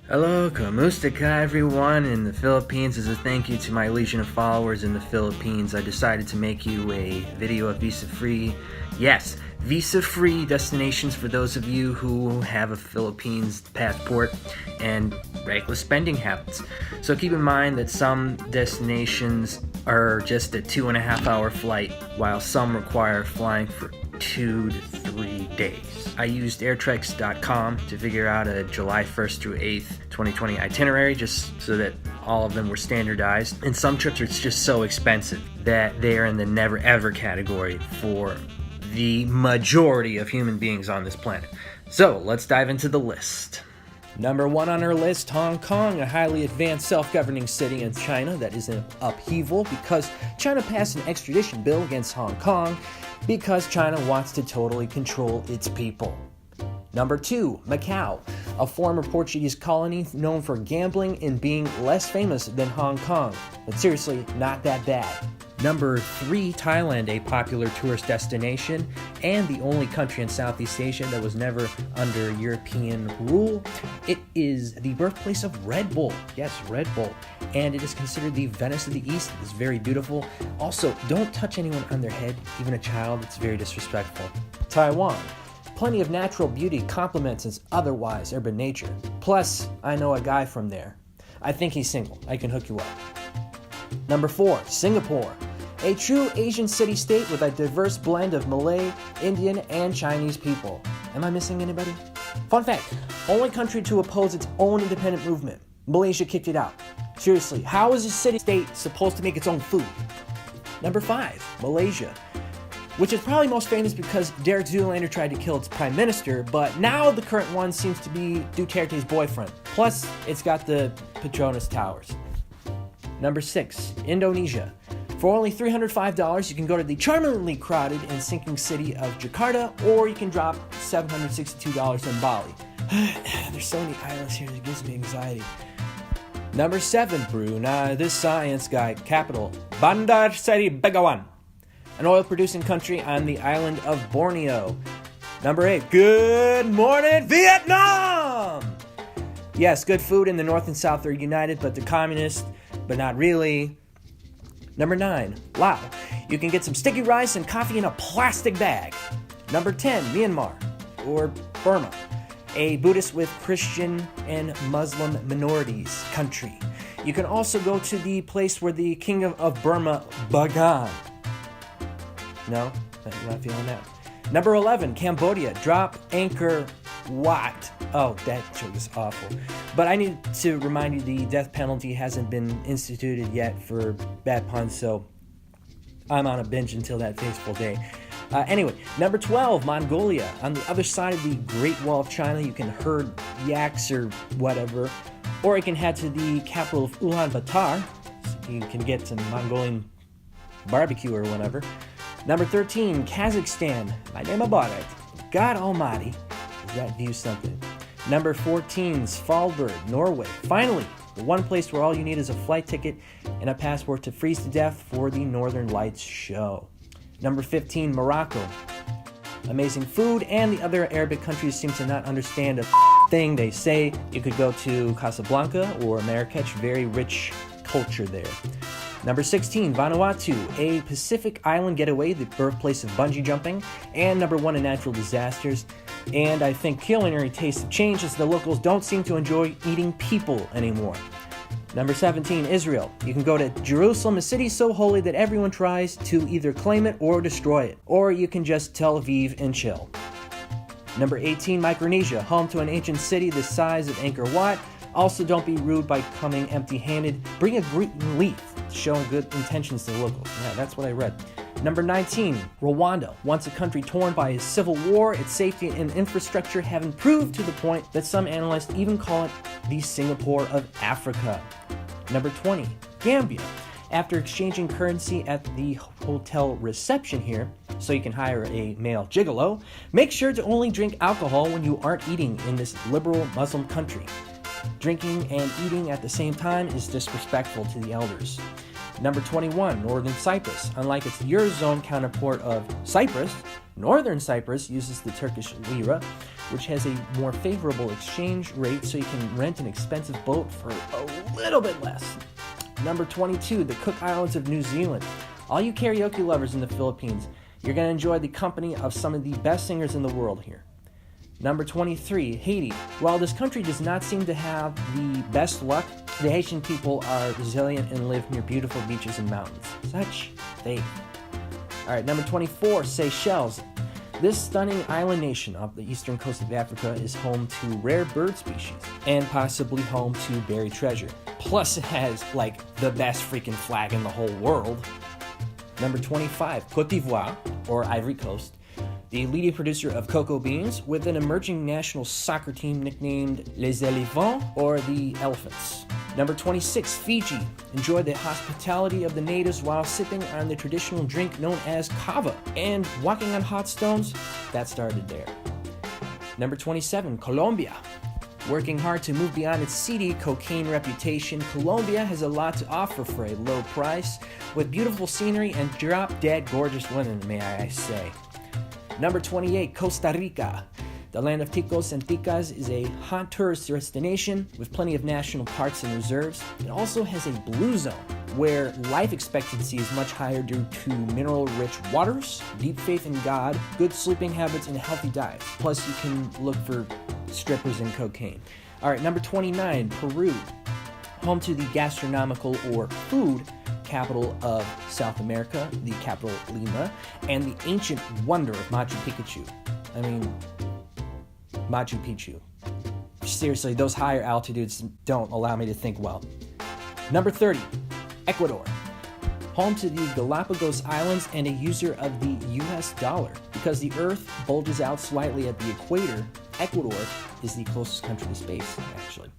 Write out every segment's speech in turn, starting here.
Hello, kamusta ka everyone in the Philippines. As a thank you to my legion of followers in the Philippines, I decided to make you a video of visa-free, yes, visa-free destinations for those of you who have a Philippines passport and reckless spending habits. So keep in mind that some destinations are just a 2.5 hour flight, while some require flying for 2 to 3 days. I used airtreks.com to figure out a July 1st through 8th, 2020 itinerary just so that all of them were standardized. And some trips are just so expensive that they are in the never ever category for the majority of human beings on this planet. So let's dive into the list. Number 1 on our list, Hong Kong, a highly advanced self-governing city in China that is in upheaval because China passed an extradition bill against Hong Kong because China wants to totally control its people. Number 2, Macau, a former Portuguese colony known for gambling and being less famous than Hong Kong, but seriously, not that bad. Number 3, Thailand, a popular tourist destination and the only country in Southeast Asia that was never under European rule. It is the birthplace of Red Bull. Yes, Red Bull. And it is considered the Venice of the East. It's very beautiful. Also, don't touch anyone on their head, even a child. It's very disrespectful. Taiwan. Plenty of natural beauty complements its otherwise urban nature. Plus, I know a guy from there. I think he's single. I can hook you up. Number 4, Singapore. A true Asian city-state with a diverse blend of Malay, Indian, and Chinese people. Am I missing anybody? Fun fact, only country to oppose its own independent movement. Malaysia kicked it out. Seriously, how is a city-state supposed to make its own food? Number 5, Malaysia, which is probably most famous because Derek Zoolander tried to kill its prime minister, but now the current one seems to be Duterte's boyfriend. Plus, it's got the Petronas Towers. Number 6, Indonesia. For only $305, you can go to the charmingly crowded and sinking city of Jakarta, or you can drop $762 in Bali. There's so many islands here that gives me anxiety. Number 7, Brunei, the science guy capital, Bandar Seri Begawan, an oil-producing country on the island of Borneo. Number 8, good morning, Vietnam! Yes, good food in the North and South are united, but the communists, but not really. Number 9, Laos. You can get some sticky rice and coffee in a plastic bag. Number 10, Myanmar, or Burma, a Buddhist with Christian and Muslim minorities country. You can also go to the place where the king of Burma, Bagan. No? You're not feeling that. Number 11, Cambodia. Drop, anchor, Wat. Oh, that joke is awful. But I need to remind you the death penalty hasn't been instituted yet for bad puns, so I'm on a binge until that fateful day. Anyway, number 12, Mongolia. On the other side of the Great Wall of China, you can herd yaks or whatever, or you can head to the capital of Ulaanbaatar. So you can get some Mongolian barbecue or whatever. Number 13, Kazakhstan. My name about it. God almighty. Does that do something? Number 14, Svalbard, Norway. Finally, the one place where all you need is a flight ticket and a passport to freeze to death for the Northern Lights show. Number 15, Morocco. Amazing food, and the other Arabic countries seem to not understand a thing they say. You could go to Casablanca or Marrakech, very rich culture there. Number 16, Vanuatu, a Pacific island getaway, the birthplace of bungee jumping, and number 1 in natural disasters. And I think culinary tastes have changed as the locals don't seem to enjoy eating people anymore. Number 17, Israel. You can go to Jerusalem, a city so holy that everyone tries to either claim it or destroy it. Or you can just Tel Aviv and chill. Number 18, Micronesia, home to an ancient city the size of Angkor Wat. Also, don't be rude by coming empty-handed. Bring a green leaf, showing good intentions to the locals. Yeah, that's what I read. Number 19, Rwanda. Once a country torn by a civil war, its safety and infrastructure have improved to the point that some analysts even call it the Singapore of Africa. Number 20, Gambia. After exchanging currency at the hotel reception here, so you can hire a male gigolo, make sure to only drink alcohol when you aren't eating in this liberal Muslim country. Drinking and eating at the same time is disrespectful to the elders. Number 21, Northern Cyprus. Unlike its Eurozone counterpart of Cyprus, Northern Cyprus uses the Turkish lira. which has a more favorable exchange rate so you can rent an expensive boat for a little bit less. Number 22, the Cook Islands of New Zealand. All you karaoke lovers in the Philippines, you're going to enjoy the company of some of the best singers in the world here. Number 23, Haiti. While this country does not seem to have the best luck, the Haitian people are resilient and live near beautiful beaches and mountains. Such faith. Alright, number 24, Seychelles. This stunning island nation off the eastern coast of Africa is home to rare bird species and possibly home to buried treasure. Plus, it has, the best freaking flag in the whole world. Number 25, Côte d'Ivoire, or Ivory Coast, the leading producer of cocoa beans with an emerging national soccer team nicknamed Les Éléphants, or the Elephants. Number 26, Fiji. Enjoy the hospitality of the natives while sipping on the traditional drink known as kava and walking on hot stones. That started there. Number 27, Colombia. Working hard to move beyond its seedy cocaine reputation, Colombia has a lot to offer for a low price, with beautiful scenery and drop-dead gorgeous women, may I say. Number 28, Costa Rica. The land of ticos and ticas is a hot tourist destination with plenty of national parks and reserves. It also has a blue zone, where life expectancy is much higher due to mineral-rich waters, deep faith in God, good sleeping habits, and a healthy diet. Plus, you can look for strippers and cocaine. Alright, number 29, Peru. Home to the gastronomical or food capital of South America, the capital Lima, and the ancient wonder of Machu Picchu. Seriously, those higher altitudes don't allow me to think well. Number 30, Ecuador. Home to the Galapagos Islands and a user of the US dollar. Because the Earth bulges out slightly at the equator, Ecuador is the closest country to space, actually.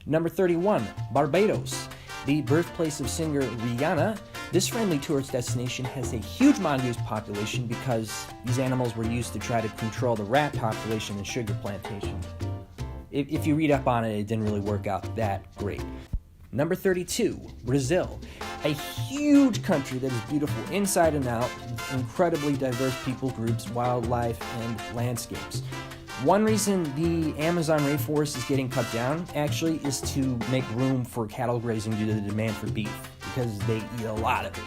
Number 31, Barbados. The birthplace of singer Rihanna, this friendly tourist destination has a huge mongoose population because these animals were used to try to control the rat population and sugar plantations. If you read up on it, it didn't really work out that great. Number 32, Brazil. A huge country that is beautiful inside and out, with incredibly diverse people groups, wildlife, and landscapes. One reason the Amazon rainforest is getting cut down, actually, is to make room for cattle grazing due to the demand for beef, because they eat a lot of it.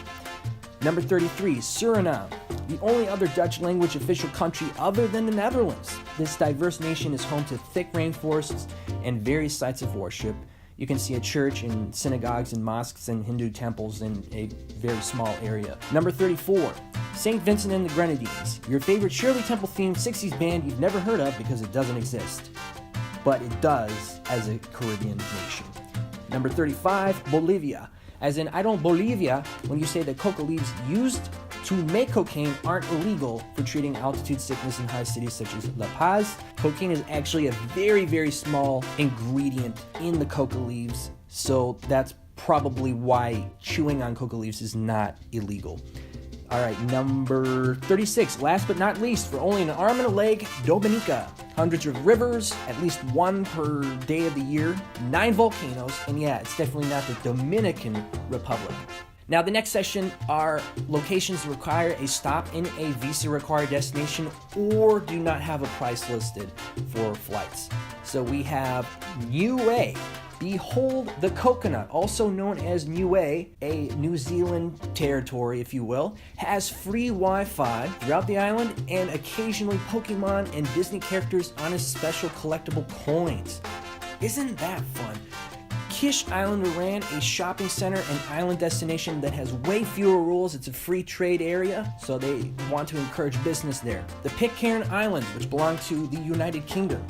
Number 33, Suriname, the only other Dutch language official country other than the Netherlands. This diverse nation is home to thick rainforests and various sites of worship. You can see a church and synagogues and mosques and Hindu temples in a very small area. Number 34, St. Vincent and the Grenadines, your favorite Shirley Temple-themed 60s band you've never heard of because it doesn't exist. But it does as a Caribbean nation. Number 35, Bolivia. As in, I don't Bolivia when you say that coca leaves used to make cocaine aren't illegal for treating altitude sickness in high cities such as La Paz. Cocaine is actually a very, very small ingredient in the coca leaves, so that's probably why chewing on coca leaves is not illegal. Alright, number 36, last but not least, for only an arm and a leg, Dominica. Hundreds of rivers, at least one per day of the year, 9 volcanoes, and yeah, it's definitely not the Dominican Republic. Now, the next session are locations that require a stop in a visa-required destination or do not have a price listed for flights. So we have Niue. Behold the Coconut, also known as Niue, a New Zealand territory, if you will, has free Wi-Fi throughout the island and occasionally Pokemon and Disney characters on its special collectible coins. Isn't that fun? Kish Island ran a shopping center and island destination that has way fewer rules. It's a free trade area, so they want to encourage business there. The Pitcairn Islands, which belong to the United Kingdom.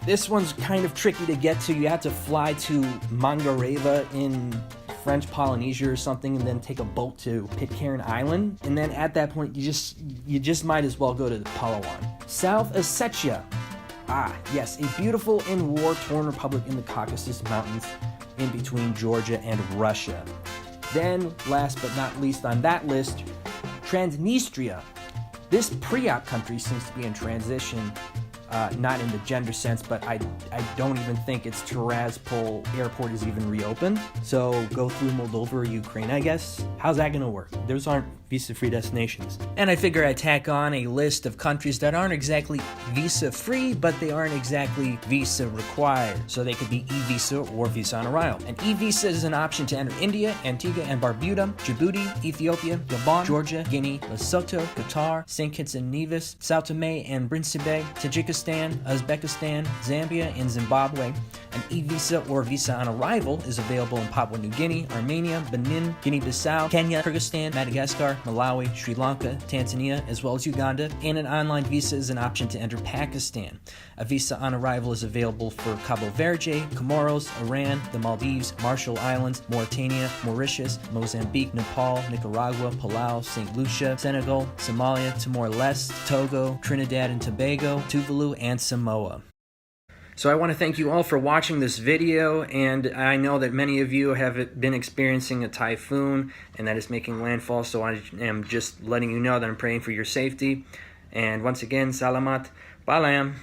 This one's kind of tricky to get to. You have to fly to Mangareva in French Polynesia or something and then take a boat to Pitcairn Island. And then at that point, you just might as well go to Palawan. South Ossetia. Ah, yes, a beautiful and war-torn republic in the Caucasus Mountains in between Georgia and Russia. Then, last but not least on that list, Transnistria. This pre-op country seems to be in transition not in the gender sense, but I don't even think its Tiraspol airport is even reopened. So go through Moldova or Ukraine, I guess. How's that gonna work? Those aren't visa-free destinations. And I figure I tack on a list of countries that aren't exactly visa-free, but they aren't exactly visa-required. So they could be e-visa or visa on arrival. An e-visa is an option to enter India, Antigua and Barbuda, Djibouti, Ethiopia, Gabon, Georgia, Guinea, Lesotho, Qatar, St. Kitts and Nevis, Sao Tome and Principe, Tajikistan, Uzbekistan, Zambia, and Zimbabwe. An e-visa or visa on arrival is available in Papua New Guinea, Armenia, Benin, Guinea-Bissau, Kenya, Kyrgyzstan, Madagascar, Malawi, Sri Lanka, Tanzania, as well as Uganda, and an online visa is an option to enter Pakistan. A visa on arrival is available for Cabo Verde, Comoros, Iran, the Maldives, Marshall Islands, Mauritania, Mauritius, Mozambique, Nepal, Nicaragua, Palau, St. Lucia, Senegal, Somalia, Timor-Leste, Togo, Trinidad and Tobago, Tuvalu, and Samoa. So I want to thank you all for watching this video, and I know that many of you have been experiencing a typhoon and that is making landfall, so I am just letting you know that I'm praying for your safety. And once again, salamat, palam.